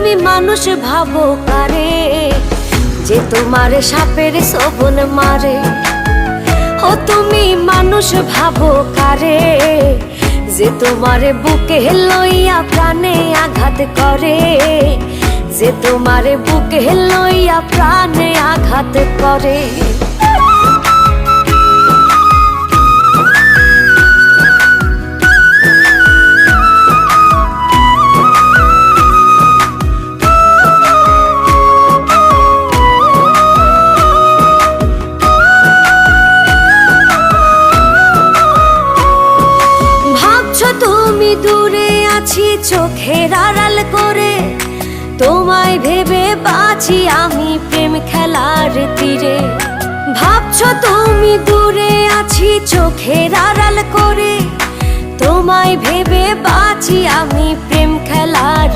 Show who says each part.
Speaker 1: তুমি মানুষ ভাবো কারে, যে তোমার সাপের শোভন মারে। ও তুমি মানুষ ভাবো কারে, যে তোমার বুকে লইয়া প্রাণে আঘাত করে, যে তোমার বুকে লইয়া প্রাণে আঘাত করে। তুমি দূরে আছি চোখের আড়াল করে, তোমায় ভেবে বাঁচি আমি প্রেম খেলার তীরে। ভাবছো তুমি দূরে আছি চোখের আড়াল করে, তোমায় ভেবে বাঁচি আমি প্রেম খেলার